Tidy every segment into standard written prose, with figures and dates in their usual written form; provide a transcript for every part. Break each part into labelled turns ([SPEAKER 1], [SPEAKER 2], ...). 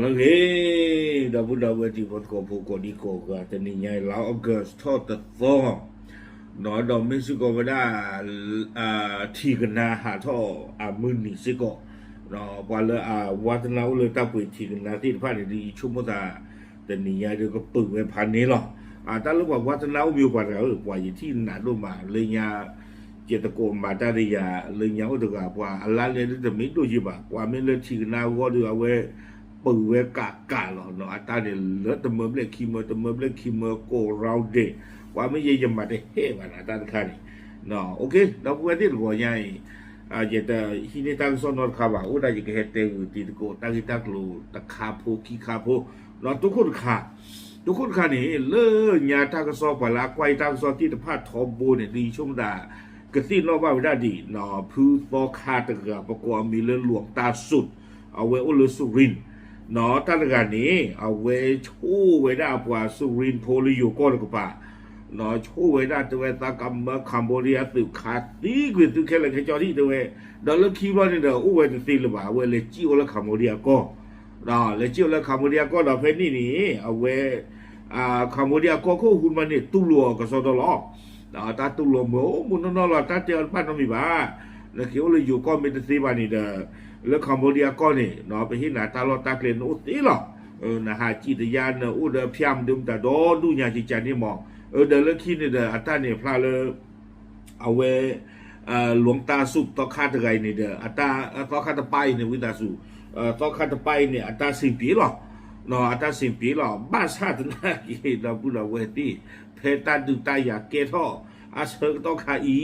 [SPEAKER 1] แล้วเฮ้ดับที่พอดก็พวกนี้ก็แต่นี่ไงเราออกัสทอดต่อนอดอมิสิโกไม่ได้ที่กันนาหาท่อมือนี่สิก็เนาะพอเลยวัฒนาเลยตั้งไปที่กันนาที่ผ่านดีชั่วโมงตาแต่นี่ไงเดี๋ยวก็ปึกไว้พันนี้หรอถ้ารู้ว่าวัฒนาวิวกว่าเรากว่าอยู่ที่หนาดูมาเลยยาเจตโกมาตาเรียเลยยาอุตกาว่าอะไรเลยจะไม่ดูจีบว่าไม่เลยที่กันนาก็ดูเอาไว้ปืนเวกาหรอเนาะตาเนี่ยเลือดตะเมื่อเล็กขี้เมื่อตะเมื่อเล็กขี้เมื่อโกเราเดว่าไม่ยังจะมาได้เฮ้มาหน้าตาคันนี่เนาะโอเคเราพูดที่หัวใหญ่เจตที่นี่ตั้งสอนนข้าวอุดาจิกเหตุที่ตะโกตั้งที่ตั้งลูตะขาโพขี้ขาโพเนาะทุกคนขานี่เลื่อนยาตั้งสอบไปละควายตั้งสอบที่ตะพาทอมโบเนี่ยดีช่วงดากระตินนอกบ้านไม่ได้ดีเนาะพื้นฟอขาตะกะประกอบมีเรื่องหลวงตาสุดเอาไว้อุลสุรินเนาะท่านการนี้เอาไว้ชู้ไว้ได้กว่าสุรินโพลิโยก้อนกว่าเนาะชู้ไว้ได้ตัวตากรรมคัมโบเดียตึกขาดตีกว่าตึกแค่ละแค่จอที่ตัวดอลลาร์คิดว่าเนี่ยอู้ไว้จะตีหรือเปล่าเว้เลยจิ้วแล้วคัมโบเดียก็เนาะเลยจิ้วแล้วคัมโบเดียก็เราเป็นนี่เอาไว้คัมโบเดียก็คู่หุ่นมันเนี่ยตุ้ลัวกับโซดอลล์ตาตุ้ลัวโม่มุนนอลตาเจอบ้านน้องมีบ้าแล้วเขียวเลยอยู่ก็ไม่ได้ซีบานี่เด้อแล้วคัมโบเดียก็นี่เนาะไปที่ไหนตาลอตาเกลนอุติหรอนะฮะจิตยานอุดพยามดึงแต่ดูญาจิจานี่มองเดินแล้วคิดเนี่ยเด้ออัตตาเนี่ยพลาเลยเอาไว้หลวงตาสุบต่อคาตะไกเนี่ยเด้ออัตตาต่อคาตะไปเนี่ยวิตาสุต่อคาตะไปเนี่ยอัตตาสิบปีหรอเนาะอัตตาสิบปีหรอบ้านชาติน่าเกลียดเราพูดเราเวทีเพตาดูตายอยากเกท่ออาเชิงต่อคาอี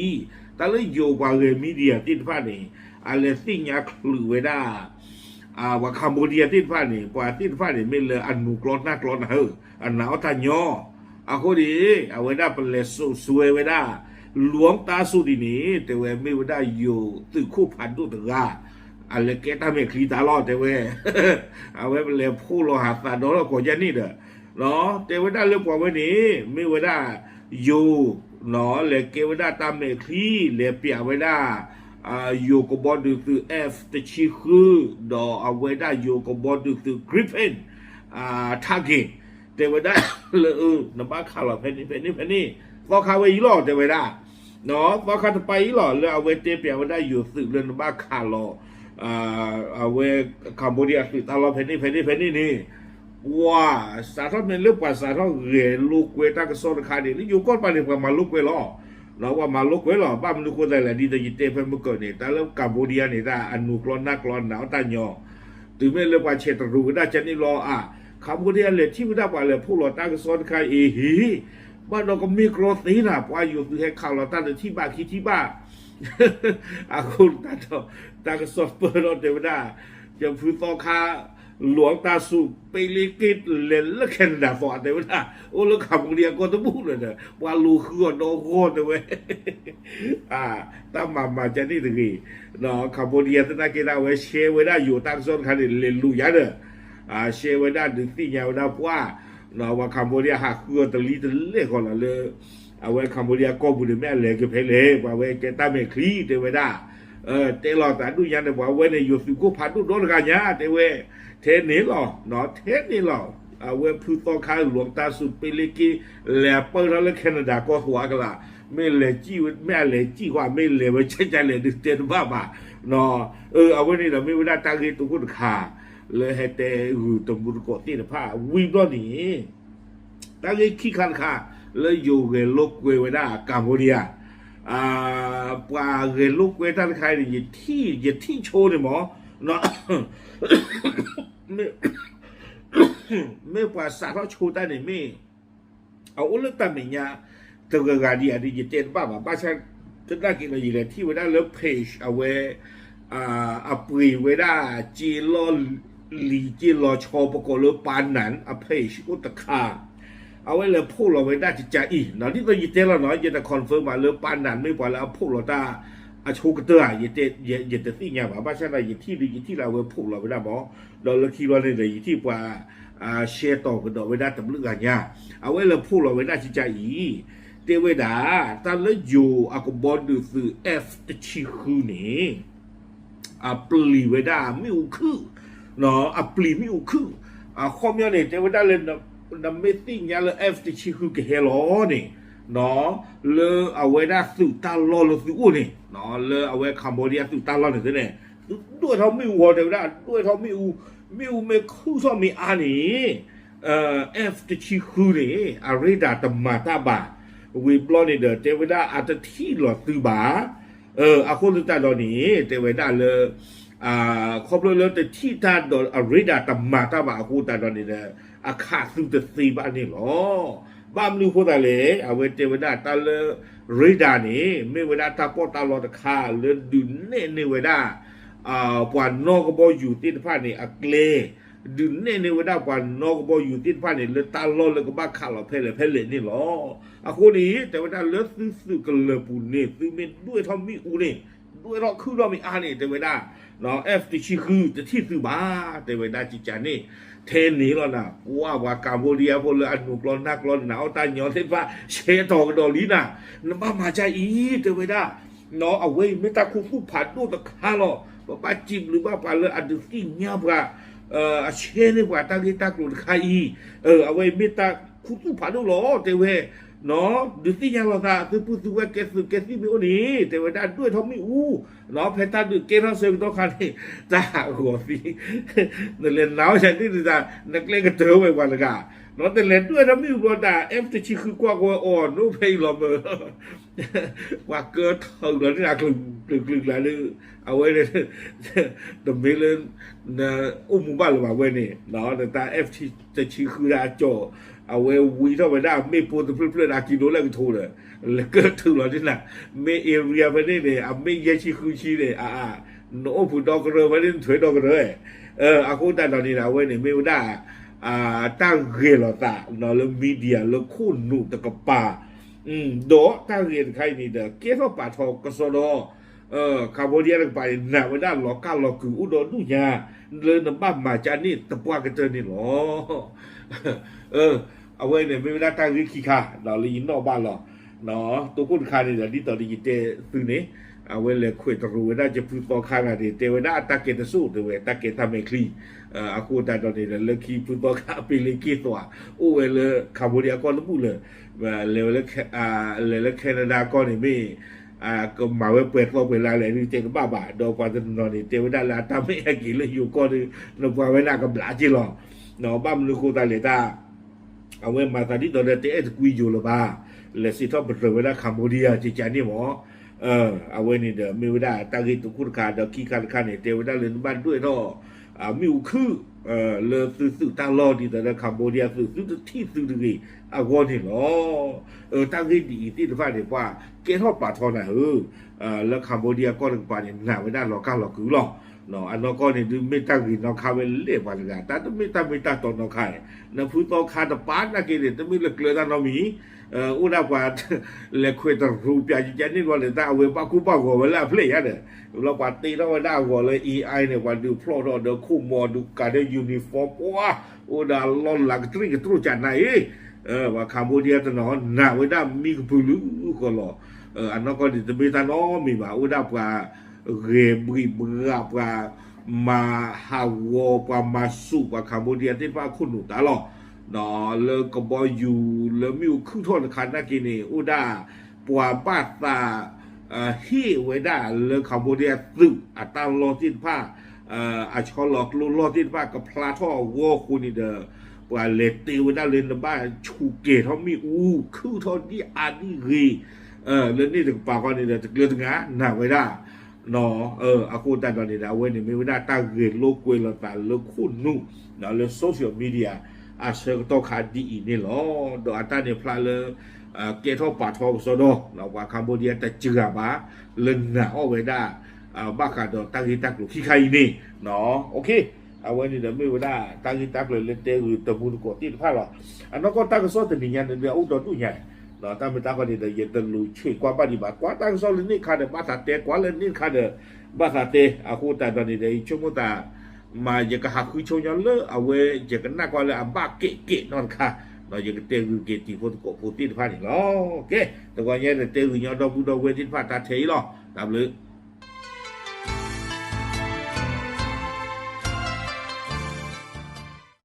[SPEAKER 1] แต่เลยโยบาเรมีเดียติดฟ้านี่อะไรสิ่งยาคลือไว้ได้ว่าคัมโบเดียติดฟ้านี่กว่าติดฟ้านี่ไม่เลยอันนูกรอนหน้ากรอนอันหนาวทานย่อคนดีเอาไว้ได้เป็นเลสสวยไว้ได้หลวงตาสุดีนี้แต่ว่าไม่ได้อยู่ตึกคู่พันตุตระอะไรเกต้าไม่คลีตาลอดแต่ว่าเอาไว้เป็นเลผู้โลหะตาโดนแล้วก็ยันนี่เด้อเนาะแต่ว่าได้เรื่องกว่าวันนี้ไม่ได้อยู่เนาะเลยเกว่าได้ตามเมคลีเลยเปียไว้ได้อยู่กับบอลดูคือเอฟแต่ชีคือดอเอาไว้ได้อยู่กับบอลดูคือกริฟฟินทาร์เก็ตแต่ว่าได้เลยน้ำบ้าข่าวเพนนี่พอข่าวไว้ยี่หล่อแต่ว่าได้เนาะพอข่าวไปยี่หล่อเลยเอาไว้เตะเปียไว้ได้อยู่สืบเรื่องน้ำบ้าข่าวเอาไว้คัมโบเดียสืบตลอดเพนนี่นี่ว้าสาธารณเป็นเรื่องภาษาเขาเรียนลูกเวต้ากระทรวงคดีนี่อยู่ก้อนไปเนี่ยมาลูกเวล้อเราว่ามาลูกเวล้อบ้านมันลูกคนใดแหละดีแต่ยิเตเพิ่มเมื่อก่อนเนี่ยแต่แล้วกัมพูชาเนี่ยได้อนุกรอนนักรอนหนาวตาหยอถึงแม้เรื่องว่าเชตรูได้จะนี่รอกัมพูชาเลยที่ไม่ได้ว่าเลยผู้หล่อตากระทรวงคดีบ้านเราก็มีกรอตีนะว่าอยู่ที่ให้ข่าวเราตั้งแต่ที่บ้านคิดที่บ้านคุณตากระทรวงเปิดเราเดี๋ยวได้จะฟื้นต่อค่าหลวงตาสุไปลิกิตเลนแล้วแคนาดาฟอร์ดเดี๋ยวนะโอ้แล้วขับเรียก็ต้องพูดเลยนะว่าลูกคือโดนโคตรเลยตั้งมาจะนี่ถึงเนาะขับเรียตั้งแต่กี่ดาวเวเชไว้ได้อยู่ตั้งโซนคันเลนลูกยันเด้อเชไว้ได้ดึงที่ยาวได้เพราะว่าเนาะว่าขับเรียหักคือตะลีตะเล่ก่อนละเลยเอาไว้ขับเรียก็บุญแม่เลยก็เพลเลยว่าไว้แกตั้งเมคลีเดี๋ยวไว้ได้เตลอแต่ดูยันเดี๋ยวว่าไว้ในอยู่สิกูพันดูโดนกันยาเดี๋ยวเทนี่หรอเนาะเทนี่หรอเว็บพูดต่อข้าหลวงตาสุดไปเลยกี่แหลเปิดแล้วแคนาดาก็หัวกันละไม่เลยจี้แม่เลยจี้ว่าไม่เลยว่าใช่ใจเลยดึกเตือนบ้าเนาะเอาไว้นี่เราไม่ได้ตั้งที่ตัวคุณขาเลยให้แต่ตำรวจกดที่ผ้าวิ่งด้วยนี่ตั้งที่ขี้คันขาเลยอยู่เกลูกเวไว้ได้กัมพูชาปลาเกลูกเวท่านใครเนี่ยที่โชว์เนี่ยหมอเนาะไม่ปราศาสตร์ชูได้เนี่ยไม่เอาอุลตร้าแมนยาตัวกาดีอะไรจะเจนบ้าฉันจะได้กินอะไรที่เวลาเลิฟเพจเอาไว้ปรีเวลาจีโร่ชอปกเลิฟปานนั้นเพจอุตคาเอาไว้เลยพูดเราไว้ได้จะใจอีเนาะที่ตัวยิเตเราเนาะจะคอนเฟิร์มว่าเลิฟปานนั้นไม่ปล่อยแล้วพูดเราได้ชูกเตอร์ยิเตสิ่งอย่างว่าฉันอะไรที่เราเว้พูดเราไม่ได้บอกเราคิดว่าในที่ว่าเชต่อกันดอกไว้ได้ตำลึงกันเนี่ยเอาไว้เราพูดเราไว้ได้ใจอีเตไว้ด่าตอนแล้วอยู่ก็บอลดูสื่อเอฟชิคือเนี่ยปลีไว้ได้ไม่อุคือเนาะปลีไม่อุคือ ข้อมีเนี่ยเทวดาเลยนำไม่ติญาเลยที่ชิคุเกเฮโลนี่เนาะเลยเอาไว้ได้สุดตลอดเลยสุดนี่เนาะเลยเอาไว้คัมโบเดียสุดตลอดนี่เนี่ยด้วยเขาไม่วัวเทวดาด้วยเขาไม่คู่ชอบมีอันนี้ที่ชิคุนี่อะไรด่าตมาตาบาวิบลอนี่เดเทวดาอาจจะที่หลอดตือบาอาคนตัวตาดอนี้เทวดาเลยครอบเลยแต่ที่ตาดออะไรด่าตมาตาบาอาคนตาดอนี้เนี่ยอาขาดสุดสีบ้านนี่หรอบ้านลูกคนตาเลยเอาไว้เทวดาตาเลยเรดานี่ไม่เวลาตาปอตาลอดขาเลยดุนเน่เวลาปานนอกบ่อยู่ที่ผ้านี่อักเลดุนเน่เวลาปานนอกบ่อยู่ที่ผ้านี่เลยตาลอเลยก็บ้าขาเราเพลนี่หรออาคนนี้แต่เวลาเลือดซื้อกันเลยปุ่นนี่ซื้อเม็ดด้วยทอมมี่อูนี่ด้วยเราคือเรามีอันนี่แต่เวลาเนาะที่ชื่อคือจะที่ซื้อบ้าแต่เวลาจิจานี่เทนนี้แล้วนะว่ากัมพูเดียพลอันนุกร้อนนักร้อนหนาวตาหยอนเทว่าเชตอกดอลีน่ะน้ำบ้ามาใจอีแต่เวลาเนาะเอาไว้ไม่ตาคู่ผู้ผ่านดูตะขาหรอกป้าจิบหรือว่าป้าเลยอันดึกที่เงียบกว่าเชนี่ว่าตั้งที่ตากลุ่นใครเอาไว้ไม่ตาคู่ผู้ผ่านดูหรอแต่เวเนาะดูที่ยังเราตาคือผู้สูงวัยเกษีไม่โอนี่แต่ว่าด้านด้วยทอมมี่เนาะเพนตาดูเกล้าเซิงตัวคันนี่จ้าหัวฟีนั่นเล่นหนาวใช่ที่จ้านักเล่นก็เจอไปวันละกันเนาะแต่เล่นด้วยทอมมี่บัวดาจะชี้คือกว่าอ่อนนู้เพย์หลอมว่าเกิดเท่านั้นนะกลึกแล้วเลยเอาไว้เลยแต่ไม่เล่นนะบ้านหรือว่าไว้นี่เนาะแต่ตาจะชี้คือดาโจเอาไว้วีเท่าไปได้ไม่พูดเพื่อนอากิโนแล้วก็โทรเลยแล้วก็ถึงเราที่น่ะไม่เอเรียไปนี่เลยไม่เยชิคุชิเลยโน้ผู้ดอกเรือไปนี่ถอยดอกเรืออากูแต่ตอนนี้นะเว้ยเนี่ยไม่ได้ตั้งเรียนเราตาเนาะแล้วมีเดียแล้วคู่หนุ่มตะกป่าโดตั้งเรียนใครนี่เด้อเกี่ยวกับป่าทองกสโดคาร์โบเดียลไปหนาไม่ได้หลอกก้าวหลอกคืออุดรดุยาเลยน้ำบ้ามาจานี่ตะปวกันเจอนี่หรอเอาไว้เนี่ยไม่ได้ตั้งวิธีค่ะเราเลยยินนอกบ้านหรอเนาะตัวคนคาเนี่ยที่ตอนนี้เจตื่นเนี่ยเอาไว้เลยคุยตรู้ได้จะพูดต่อข้างอะไรเทวดาตาเกตสู้เทวดาตาเกตทำให้คลีอากูแต่ตอนนี้เลยคีพูดต่อข้าไปเลยกี่ตัวโอ้ยเลยคาร์โบเดียก็รู้เลยเลยแคนาดาก็เนี่ยไม่ก็มาไว้เปิดก็เป็นอะไรนี่เจ๊ก็บ้าโดนความจะนอนนี่เทวดาลาทำให้ไอ้กี่เลยอยู่ก็นี่เราพอไว้หน้ากับหลาจิหรอเนาะบ้านลูกกูตาเลต้าเอาไว้มาตอนนี้ตอนเด็กเอ็ดกุยอยู่หรือเปล่าเลยสิท่อเป็นเวลาคัมโบเดียจีจานี่หมอเอาไว้นี่เดี๋ยวมีเวลาตั้งที่ตุกุนขาเดี๋ยวขี้คันเนี่ยเทวดาเล่นบ้านด้วยเนาะมิวคือเลยซื้อตั้งรอดีแต่คัมโบเดียซื้อที่ซื้อดีวันนี้เนาะตั้งที่ดีที่ฟ้าเนี่ยว่าเกทอดป่าทอนะแล้วคัมโบเดียก็ถึงป่าเนี่ยหนาไม่ได้หรอกก้าวหรอกคือหรอกเนาะอันนั้นก็เนี่ยไม่ตั้งที่เราข้าไปเลี้ยงวันกันแต่ไม่ตั้งตอนเราขายนะพูดต่อขาดป่านะเกเนี่ยต้องมีเลือกเลือดเรามีอุณหภูมิเลยคุยต่อรูปอย่างนี้วันเลยได้เอาไว้ปักคู่ปักหัวเวลาเพลย์เนี่ยเราปฏิเราได้หัวเลย EI เนี่ยวันดูพลอดเดี๋ยวคู่มอดูการได้ยูนิฟอร์มว้าอุณหภูมิหลังตรีกับตรูจัดไหนว่าคัมโบเดียตะนอนหน้าไว้ได้มีกระพือก็หล่ออันนั้นก็จะมีตะนอมีว่าอุณหภูมิเรียบรีบว่ามาฮาวว่ามาสูว่าคัมโบเดียที่ว่าคุณหนูตลอดเนาะเลยก็บอยู่เลยมิวคือโทษคันนักกินนี่อุดาปัวป้าตาฮีไว้ได้เลยคัมโบเดียซึตามรอที่ผ้าชอลอกรอที่ผ้ากับพลาท่อวัวคุณนี่เด้อว่าเลตีไว้ได้เลยนะบ้านชูเกตเขามีคือโทษที่อันนี้รีเรื่องนี้ถึงปากว่านี่เด้อจะเรื่องงานหนักไว้ได้เนาะอากูแต่ตอนนี้นะเว้ยนี่ไม่ได้ตั้งเรียนโลกเวลาแต่เรื่องคุณนู่นเนาะเรื่องโซเชียลมีเดียเสกตัวขาดีนี่หรอโดยอัตราเนี่ยพลาเลยเกทัลป่าทองสโดเราว่าคัมโบเดียแต่เจือบ้าเล่นหนาเอาไว้ได้บ้าขาดตั้งที่ตั้งหลุดขี้ใครนี่เนาะโอเคเอาไว้นี่เดี๋ยวไม่ได้ตั้งที่ตั้งเลยเล่นเตะหรือตะบูนกดที่พลาดหรออันนั้นก็ตั้งก็ซ้อนแต่นี่ยันเดียวอุดรดูใหญ่เนาะตั้งไม่ตั้งก็นี่เดี๋ยวยันตะลุยช่วยกว่าปฏิบัติกว่าตั้งซ้อนเลยนี่ขาดบ้าสาเตะกว่าเลยนี่ขาดบ้าสาเตะอาคูแต่ตอนนี้เดี๋ยวชั่วโมงตามาจะกระหักคุยชงยันเลยเอาไว้จะกันหน้ากว่าเลยบ้าเกะนอนค่ะเราจะเตะคือเกติโฟตโกโฟติพานี่หรอโอเคแต่ว่าเนี่ยเตะคือยังดอกบูดอกเวทิพาตาเทยหรอตามเลย